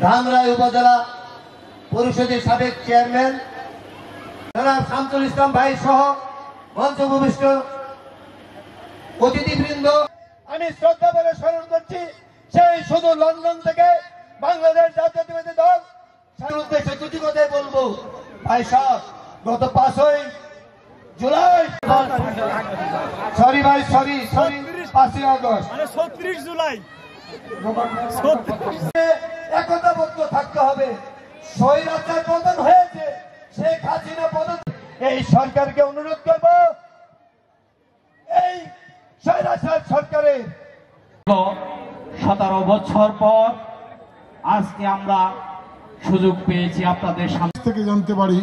ধামরাই উপজেলা পরিষদের সাবেক চেয়ারম্যান জনাব শামসুল ইসলাম ভাই সহ মঞ্চ উপবিষ্ট অতিথিবৃন্দ, আমি শ্রদ্ধা করে স্মরণ করছি সেই শুধু লন্ডন থেকে বাংলাদেশ জাতীয়তাবাদী দল উদ্দেশ্যে দুটি কথাই বলবো। ভাই সাহেব, গত 5ই জুলাই, সরি ভাই, সরি 5ই আগস্ট, 36 জুলাই একতাবদ্ধ থাকতে হবে। স্বৈরাচার পতন হয়েছে, শেখ হাসিনা পতন। এই সরকারকে অনুরোধ করব, এই স্বৈরাচার সরকারের 17 বছর পর আজকে আমরা সুযোগ পেয়েছি আপনাদের সামনে থেকে জানতে পারি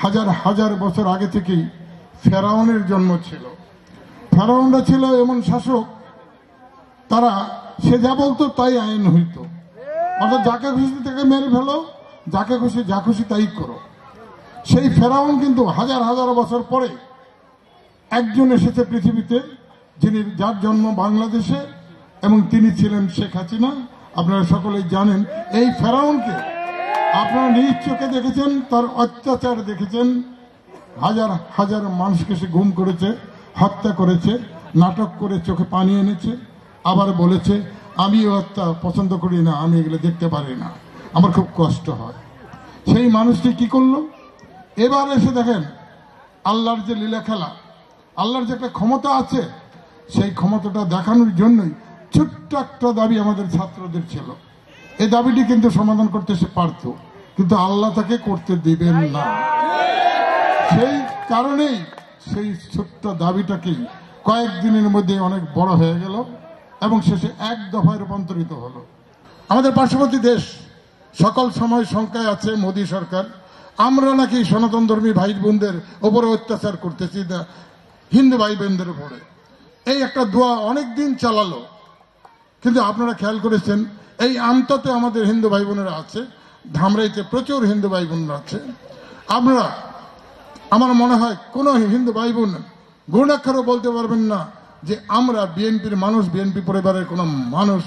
হাজার হাজার বছর আগে থেকেই ফেরাউনের জন্ম ছিল। ফেরাউনরা ছিল এমন শাসক, তারা সে যা বলতো তাই আইন হইত। অর্থাৎ যাকে খুশি তাকে মেরে ফেলো, যাকে খুশি যা খুশি তাই করো। সেই ফেরাউন কিন্তু হাজার হাজার বছর পরে একজন এসেছে পৃথিবীতে, যার জন্ম বাংলাদেশে, এবং তিনি ছিলেন শেখ হাসিনা। আপনারা সকলেই জানেন এই ফেরাউনকে, আপনারা নিজ চোখে দেখেছেন, তার অত্যাচার দেখেছেন। হাজার হাজার মানুষকে সে গুম করেছে, হত্যা করেছে, নাটক করে চোখে পানি এনেছে, আবার বলেছে আমি হত্যা পছন্দ করি না, আমি এগুলো দেখতে পারি না, আমার খুব কষ্ট হয়। সেই মানুষটি কি করলো? এবার এসে দেখেন আল্লাহর যে লীলা খেলা, আল্লাহর যে একটা ক্ষমতা আছে, সেই ক্ষমতাটা দেখানোর জন্যই ছোট্ট একটা দাবি আমাদের ছাত্রদের ছিল। এই দাবিটি কিন্তু সমাধান করতে সে পারত, কিন্তু আল্লাহ তাকে করতে দিবেন না। সেই কারণেই সেই ছোট্ট দাবিটাকেই কয়েকদিনের মধ্যে অনেক বড় হয়ে গেল এবং শেষে এক দফায় রূপান্তরিত হলো। আমাদের পার্শ্ববর্তী দেশ সকল সময় শঙ্কায় আছে মোদী সরকার, আমরা নাকি সনাতন ধর্মী ভাই বোনদের উপরে অত্যাচার করতেছি, হিন্দু ভাই বোনদের উপরে। এই একটা দোয়া অনেক দিন চালালো, কিন্তু আপনারা খেয়াল করেছেন এই আমতাতে আমাদের হিন্দু ভাই বোনেরা আছে, ধামরাইতে প্রচুর হিন্দু ভাই বোনরা আছে। আপনারা, আমার মনে হয় কোন হিন্দু ভাই বোন গুণাক্ষরও বলতে পারবেন না যে আমরা বিএনপির মানুষ, বিএনপি পরিবারের কোনো মানুষ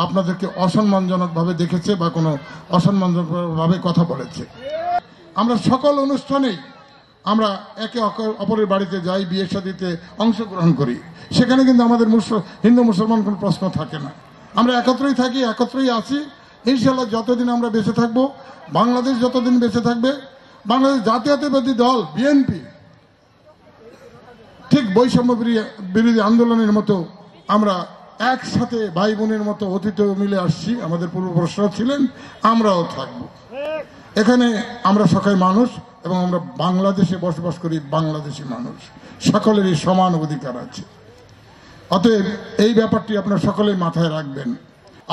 আপনাদেরকে অসম্মানজনকভাবে দেখেছে বা কোনো অসম্মানজনকভাবে কথা বলেছে। আমরা সকল অনুষ্ঠানেই আমরা একে অপরের বাড়িতে যাই, বিয়ে শাদীতে অংশগ্রহণ করি, সেখানে কিন্তু আমাদের হিন্দু মুসলমান কোনো প্রশ্ন থাকে না। আমরা একত্রেই থাকি, একত্রেই আছি। ইনশাল্লাহ যতদিন আমরা বেঁচে থাকবো, বাংলাদেশ যতদিন বেঁচে থাকবে, বাংলাদেশ জাতীয়তাবাদী দল বিএনপি ঠিক বৈষম্য বিরোধী আন্দোলনের মতো আমরা একসাথে ভাই বোনের মতো অতীতেও মিলে আসছি, আমাদের পূর্বপুরুষরা ছিলেন, আমরাও থাকবো। এখানে আমরা সকল মানুষ এবং আমরা বাংলাদেশে বসবাস করি, বাংলাদেশি মানুষ, সকলেরই সমান অধিকার আছে। অতএব এই ব্যাপারটি আপনারা সকলেই মাথায় রাখবেন।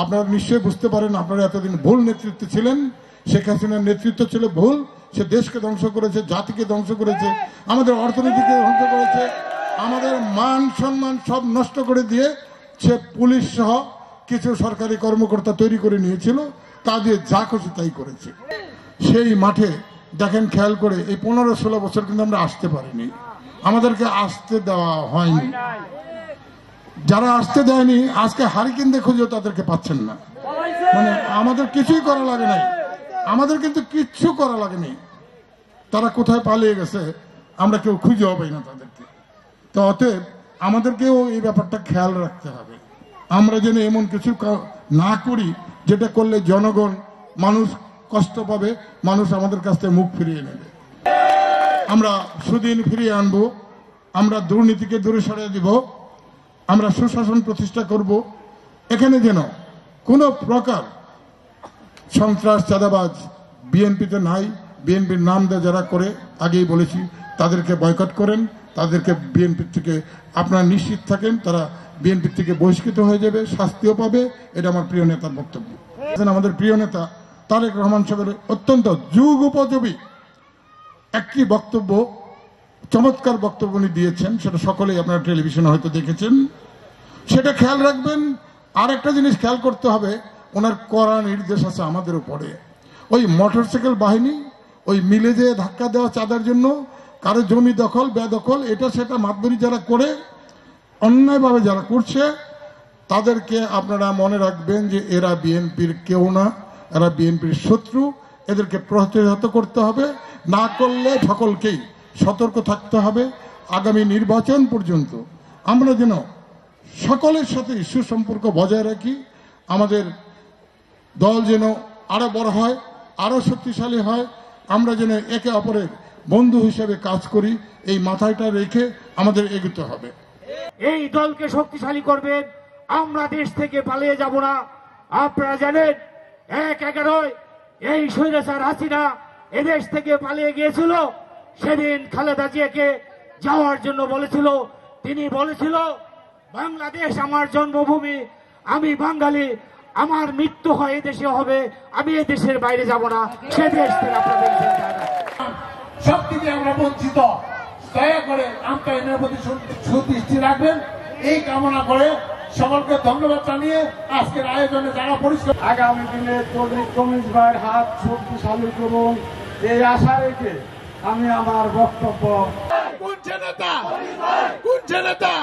আপনারা নিশ্চয়ই বুঝতে পারেন আপনারা এতদিন ভুল নেতৃত্বে ছিলেন, শেখ হাসিনার নেতৃত্ব ছিল ভুল। সে দেশকে ধ্বংস করেছে, জাতিকে ধ্বংস করেছে, আমাদের অর্থনীতিকে ধ্বংস করেছে, আমাদের মান সম্মান সব নষ্ট করে দিয়ে সে পুলিশ সহ কিছু সরকারি কর্মকর্তা তৈরি করে নিয়েছিল, তা দিয়ে যা খুশি তাই করেছে। সেই মাঠে দেখেন খেয়াল করে এই 15-16 বছর কিন্তু আমরা আসতে পারিনি, আমাদেরকে আসতে দেওয়া হয়নি। যারা আসতে দেয়নি আজকে হারিকেন দিয়ে খুঁজেও তাদেরকে পাচ্ছেন না। মানে আমাদের কিছুই করা লাগে নাই, আমাদের কিন্তু কিচ্ছু করা লাগেনি। তারা কোথায় পালিয়ে গেছে আমরা কেউ খুঁজেও পাই না তাদেরকে। তো অতএব আমাদেরকেও এই ব্যাপারটা খেয়াল রাখতে হবে, আমরা যেন এমন কিছু না করি যেটা করলে জনগণ, মানুষ কষ্ট পাবে, মানুষ আমাদের কাছ থেকে মুখ ফিরিয়ে নেবে। আমরা সুদিন ফিরিয়ে আনবো, আমরা দুর্নীতিকে দূরে সরিয়ে দিব, আমরা সুশাসন প্রতিষ্ঠা করব। এখানে যেন কোনো প্রকার সন্ত্রাস, চাঁদাবাজ বিএনপিতে নাই। বিএনপির নাম দিয়ে যারা করে, আগেই বলেছি, তাদেরকে বয়কট করেন, তাদেরকে বিএনপি থেকে আপনারা নিশ্চিত থাকেন তারা বিএনপি থেকে বহিষ্কৃত হয়ে যাবে, শাস্তিও পাবে। এটা আমার প্রিয় নেতার বক্তব্য। আমাদের প্রিয় নেতা তারেক রহমান সাহেবের অত্যন্ত যুগ উপযোগী একটি বক্তব্য, চমৎকার বক্তব্য উনি দিয়েছেন, সেটা সকলেই আপনারা টেলিভিশনে হয়তো দেখেছেন। সেটা খেয়াল রাখবেন। আর একটা জিনিস খেয়াল করতে হবে, ওনার কড়া নির্দেশ আছে আমাদের উপরে। ওই মোটরসাইকেল বাহিনী ওই মিলে যেয়ে ধাক্কা দেওয়া চাঁদার জন্য, কারো জমি দখল বেদখল এটা সেটা মাতবরি যারা করে, অন্যায়ভাবে যারা করছে তাদেরকে আপনারা মনে রাখবেন যে এরা বিএনপির কেউ না, এরা বিএনপির শত্রু। এদেরকে প্রতিহত করতে হবে, না করলে সকলকেই সতর্ক থাকতে হবে। আগামী নির্বাচন পর্যন্ত আমরা যেন সকলের সাথে সুসম্পর্ক বজায় রাখি, আমাদের দল যেন আরো বড় হয়, আরো শক্তিশালী হয়, আমরা যেন একে অপরের বন্ধু হিসেবে কাজ করি, এই মাথাটা রেখে আমাদের এগোতে হবে। এই দলকে শক্তিশালী করবেন, আমরা দেশ থেকে পালিয়ে যাব না। আপনারা জানেন ১/১১ এই স্বৈরাচার হাসিনা এদেশ থেকে পালিয়ে গিয়েছিল। সেদিন খালেদা জিয়াকে যাওয়ার জন্য বলেছিল, তিনি বলেছিল বাংলাদেশ আমার জন্মভূমি, আমি বাঙালি, আমার মৃত্যু হয় এদেশে হবে, আমি এ দেশের বাইরে যাব না। সে দেশ থেকে আপনাদের সব থেকে আমরা বঞ্চিত, দয়া করে আন্তঃনের প্রতি সুদৃষ্টি রাখবেন এই কামনা করে সকলকে ধন্যবাদ জানিয়ে আজকের আয়োজনে যারা পরিষ্কার আগামী দিনে তৌহিদ কমিউনিস্ট ভাইয়ের হাত শক্তিশালী করুন, এই আশা রেখে আমি আমার বক্তব্য কোন নেতা কোন নেতা